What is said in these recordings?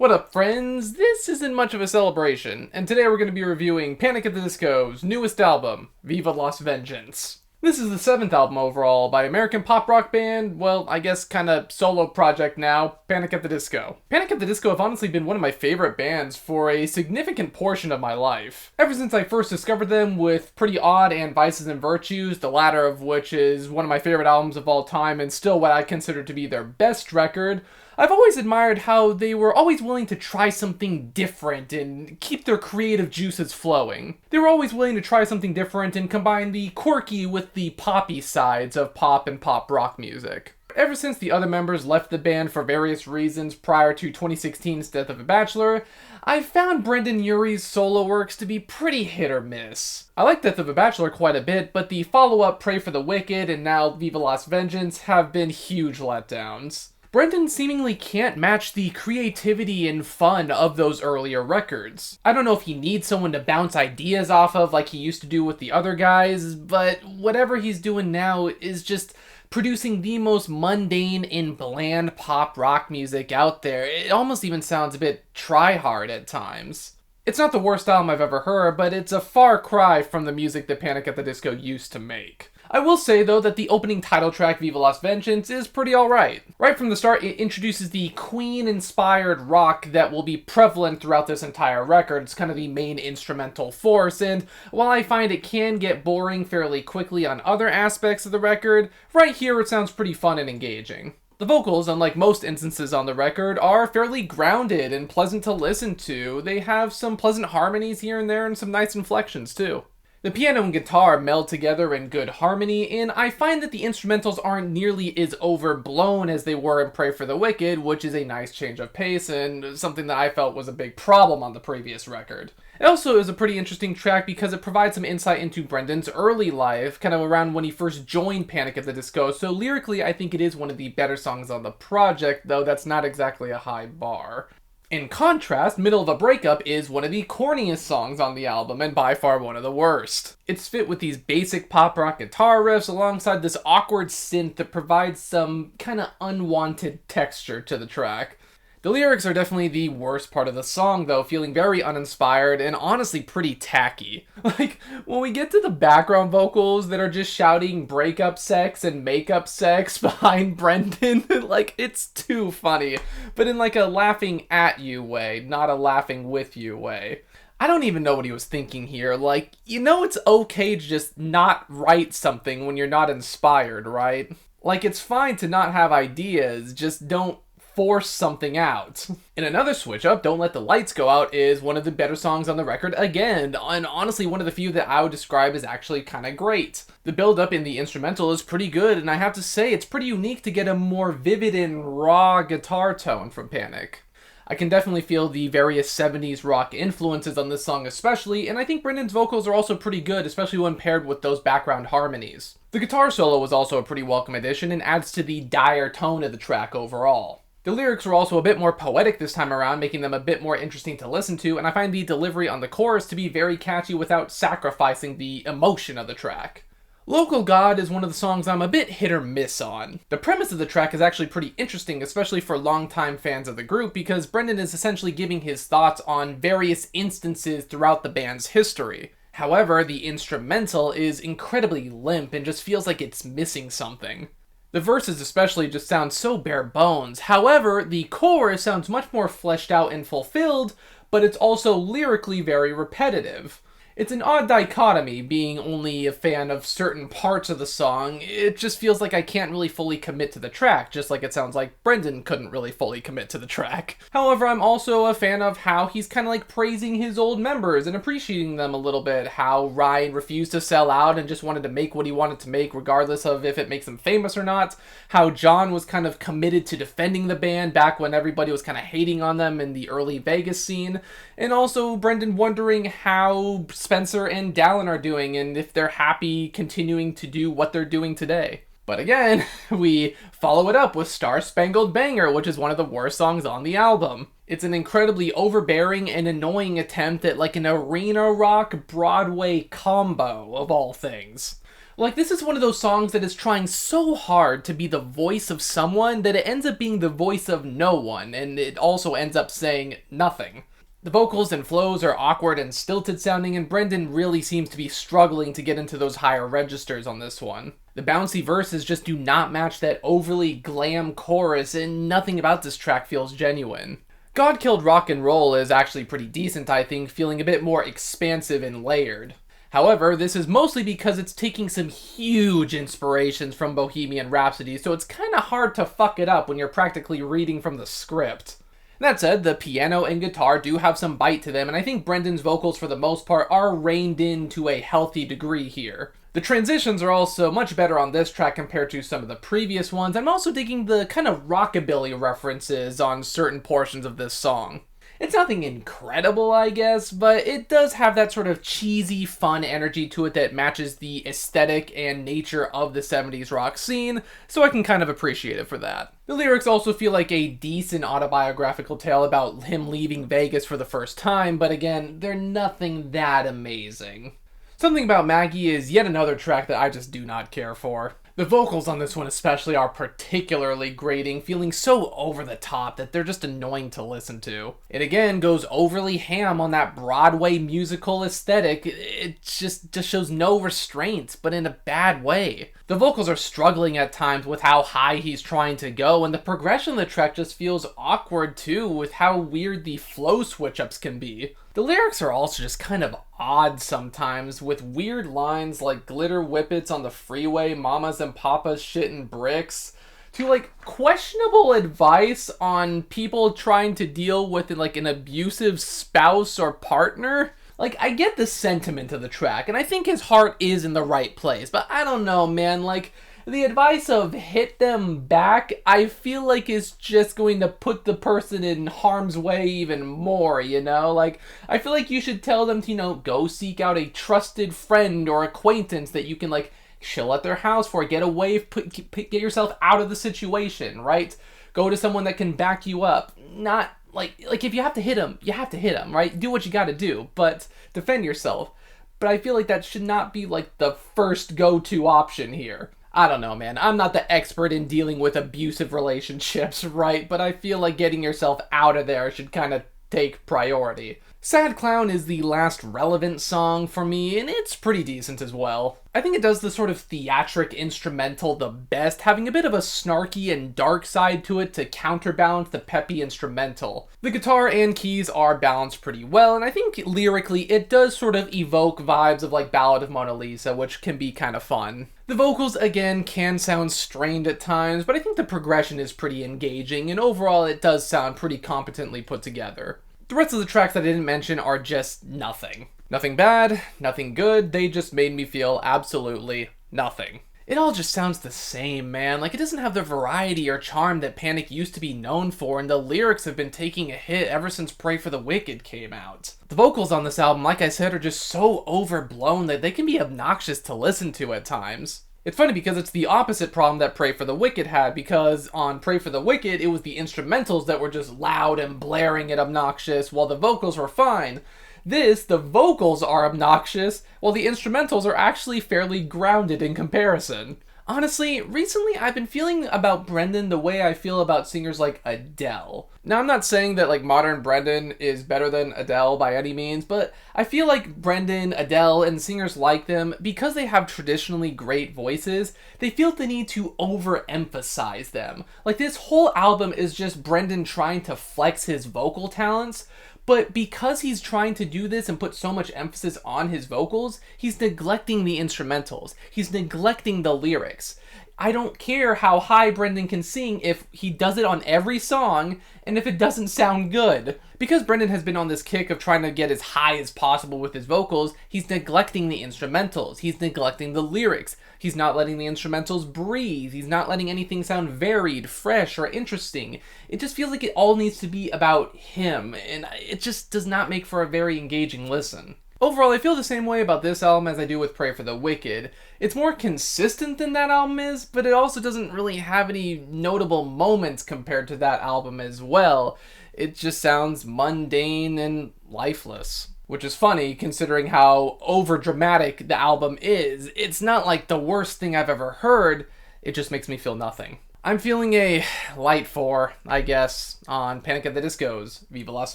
What up, friends? This isn't much of a celebration, and today we're going to be reviewing Panic at the Disco's newest album, Viva Las Vengeance. This is the 7th album overall by American pop rock band, well, I guess kinda solo project now, Panic at the Disco. Panic at the Disco have honestly been one of my favorite bands for a significant portion of my life. Ever since I first discovered them with Pretty Odd and Vices and Virtues, the latter of which is one of my favorite albums of all time and still what I consider to be their best record, I've always admired how they were always willing to try something different and keep their creative juices flowing. They were always willing to try something different and combine the quirky with the poppy sides of pop and pop rock music. Ever since the other members left the band for various reasons prior to 2016's Death of a Bachelor, I've found Brendon Urie's solo works to be pretty hit or miss. I like Death of a Bachelor quite a bit, but the follow-up Pray for the Wicked and now Viva Las Vengeance have been huge letdowns. Brendon seemingly can't match the creativity and fun of those earlier records. I don't know if he needs someone to bounce ideas off of like he used to do with the other guys, but whatever he's doing now is just producing the most mundane and bland pop rock music out there. It almost even sounds a bit try-hard at times. It's not the worst album I've ever heard, but it's a far cry from the music that Panic at the Disco used to make. I will say, though, that the opening title track, Viva Las Vengeance, is pretty alright. Right from the start, it introduces the Queen-inspired rock that will be prevalent throughout this entire record. It's kind of the main instrumental force, and while I find it can get boring fairly quickly on other aspects of the record, right here it sounds pretty fun and engaging. The vocals, unlike most instances on the record, are fairly grounded and pleasant to listen to. They have some pleasant harmonies here and there and some nice inflections, too. The piano and guitar meld together in good harmony, and I find that the instrumentals aren't nearly as overblown as they were in Pray for the Wicked, which is a nice change of pace and something that I felt was a big problem on the previous record. It also is a pretty interesting track because it provides some insight into Brendon's early life, kind of around when he first joined Panic at the Disco, so lyrically I think it is one of the better songs on the project, though that's not exactly a high bar. In contrast, Middle of a Breakup is one of the corniest songs on the album, and by far one of the worst. It's fit with these basic pop rock guitar riffs alongside this awkward synth that provides some kinda unwanted texture to the track. The lyrics are definitely the worst part of the song, though, feeling very uninspired and honestly pretty tacky. Like, when we get to the background vocals that are just shouting breakup sex and makeup sex behind Brendon, like, it's too funny. But in like a laughing at you way, not a laughing with you way. I don't even know what he was thinking here. Like, you know it's okay to just not write something when you're not inspired, right? Like, it's fine to not have ideas, just don't force something out. In another switch up, Don't Let the Lights Go Out is one of the better songs on the record again, and honestly one of the few that I would describe as actually kinda great. The build up in the instrumental is pretty good, and I have to say it's pretty unique to get a more vivid and raw guitar tone from Panic. I can definitely feel the various 70s rock influences on this song especially, and I think Brendon's vocals are also pretty good, especially when paired with those background harmonies. The guitar solo was also a pretty welcome addition and adds to the dire tone of the track overall. The lyrics are also a bit more poetic this time around, making them a bit more interesting to listen to, and I find the delivery on the chorus to be very catchy without sacrificing the emotion of the track. Local God is one of the songs I'm a bit hit or miss on. The premise of the track is actually pretty interesting, especially for longtime fans of the group, because Brendon is essentially giving his thoughts on various instances throughout the band's history. However, the instrumental is incredibly limp and just feels like it's missing something. The verses especially just sound so bare bones. However, the chorus sounds much more fleshed out and fulfilled, but it's also lyrically very repetitive. It's an odd dichotomy, being only a fan of certain parts of the song. It just feels like I can't really fully commit to the track, just like it sounds like Brendon couldn't really fully commit to the track. However, I'm also a fan of how he's kind of like praising his old members and appreciating them a little bit, how Ryan refused to sell out and just wanted to make what he wanted to make regardless of if it makes him famous or not, how John was kind of committed to defending the band back when everybody was kind of hating on them in the early Vegas scene, and also Brendon wondering how Spencer and Dallin are doing and if they're happy continuing to do what they're doing today. But again, we follow it up with Star Spangled Banner, which is one of the worst songs on the album. It's an incredibly overbearing and annoying attempt at like an arena rock Broadway combo of all things. Like, this is one of those songs that is trying so hard to be the voice of someone that it ends up being the voice of no one, and it also ends up saying nothing. The vocals and flows are awkward and stilted sounding, and Brendan really seems to be struggling to get into those higher registers on this one. The bouncy verses just do not match that overly glam chorus, and nothing about this track feels genuine. God Killed Rock and Roll is actually pretty decent, I think, feeling a bit more expansive and layered. However, this is mostly because it's taking some huge inspirations from Bohemian Rhapsody, so it's kinda hard to fuck it up when you're practically reading from the script. That said, the piano and guitar do have some bite to them, and I think Brendan's vocals for the most part are reined in to a healthy degree here. The transitions are also much better on this track compared to some of the previous ones. I'm also digging the kind of rockabilly references on certain portions of this song. It's nothing incredible, I guess, but it does have that sort of cheesy, fun energy to it that matches the aesthetic and nature of the 70s rock scene, so I can kind of appreciate it for that. The lyrics also feel like a decent autobiographical tale about him leaving Vegas for the first time, but again, they're nothing that amazing. Something About Maggie is yet another track that I just do not care for. The vocals on this one especially are particularly grating, feeling so over the top that they're just annoying to listen to. It again goes overly ham on that Broadway musical aesthetic. It just shows no restraint, but in a bad way. The vocals are struggling at times with how high he's trying to go, and the progression of the track just feels awkward too, with how weird the flow switch-ups can be. The lyrics are also just kind of odd sometimes, with weird lines like glitter whippets on the freeway, mamas and papas shitting bricks, to like questionable advice on people trying to deal with like an abusive spouse or partner. Like, I get the sentiment of the track, and I think his heart is in the right place, but I don't know, man, like, the advice of hit them back, I feel like is just going to put the person in harm's way even more, you know? Like, I feel like you should tell them to, you know, go seek out a trusted friend or acquaintance that you can, like, chill at their house for, get away, get yourself out of the situation, right? Go to someone that can back you up. Not, like if you have to hit them, you have to hit them, right? Do what you gotta do, but defend yourself. But I feel like that should not be, like, the first go-to option here. I don't know, man. I'm not the expert in dealing with abusive relationships, right? But I feel like getting yourself out of there should kind of take priority. Sad Clown is the last relevant song for me, and it's pretty decent as well. I think it does the sort of theatric instrumental the best, having a bit of a snarky and dark side to it to counterbalance the peppy instrumental. The guitar and keys are balanced pretty well, and I think lyrically it does sort of evoke vibes of like Ballad of Mona Lisa, which can be kind of fun. The vocals, again, can sound strained at times, but I think the progression is pretty engaging, and overall it does sound pretty competently put together. The rest of the tracks that I didn't mention are just nothing. Nothing bad, nothing good, they just made me feel absolutely nothing. It all just sounds the same, man. Like, it doesn't have the variety or charm that Panic used to be known for, and the lyrics have been taking a hit ever since Pray for the Wicked came out. The vocals on this album, like I said, are just so overblown that they can be obnoxious to listen to at times. It's funny because it's the opposite problem that Pray for the Wicked had, because on Pray for the Wicked, it was the instrumentals that were just loud and blaring and obnoxious, while the vocals were fine. The vocals are obnoxious, while the instrumentals are actually fairly grounded in comparison. Honestly, recently I've been feeling about Brendan the way I feel about singers like Adele. Now, I'm not saying that like modern Brendan is better than Adele by any means, but I feel like Brendan, Adele, and singers like them, because they have traditionally great voices, they feel the need to overemphasize them. Like, this whole album is just Brendan trying to flex his vocal talents, but because he's trying to do this and put so much emphasis on his vocals, he's neglecting the instrumentals. He's neglecting the lyrics. I don't care how high Brendan can sing if he does it on every song and if it doesn't sound good. Because Brendan has been on this kick of trying to get as high as possible with his vocals, he's neglecting the instrumentals. He's neglecting the lyrics. He's not letting the instrumentals breathe. He's not letting anything sound varied, fresh, or interesting. It just feels like it all needs to be about him, and it just does not make for a very engaging listen. Overall, I feel the same way about this album as I do with Pray for the Wicked. It's more consistent than that album is, but it also doesn't really have any notable moments compared to that album as well. It just sounds mundane and lifeless. which is funny considering how overdramatic the album is. It's not like the worst thing I've ever heard, it just makes me feel nothing. I'm feeling a light 4, I guess, on Panic at the Disco's Viva Las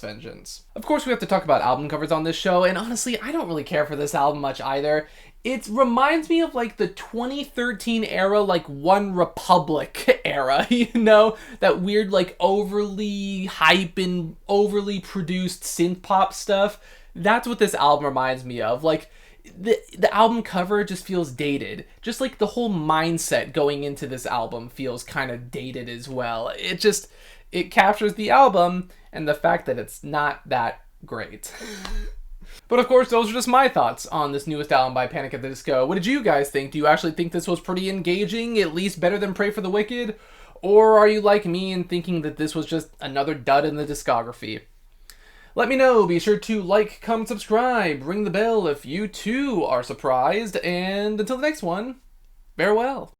Vengeance. Of course, we have to talk about album covers on this show, and honestly, I don't really care for this album much either. It reminds me of like the 2013 era, like One Republic era, you know? That weird, like overly hype and overly produced synth pop stuff. That's what this album reminds me of. Like, the album cover just feels dated. Just like the whole mindset going into this album feels kind of dated as well. It captures the album and the fact that it's not that great. But of course, those are just my thoughts on this newest album by Panic at the Disco. What did you guys think? Do you actually think this was pretty engaging, at least better than Pray for the Wicked? Or are you like me and thinking that this was just another dud in the discography? Let me know. Be sure to like, comment, subscribe, ring the bell if you too are surprised, and until the next one, farewell.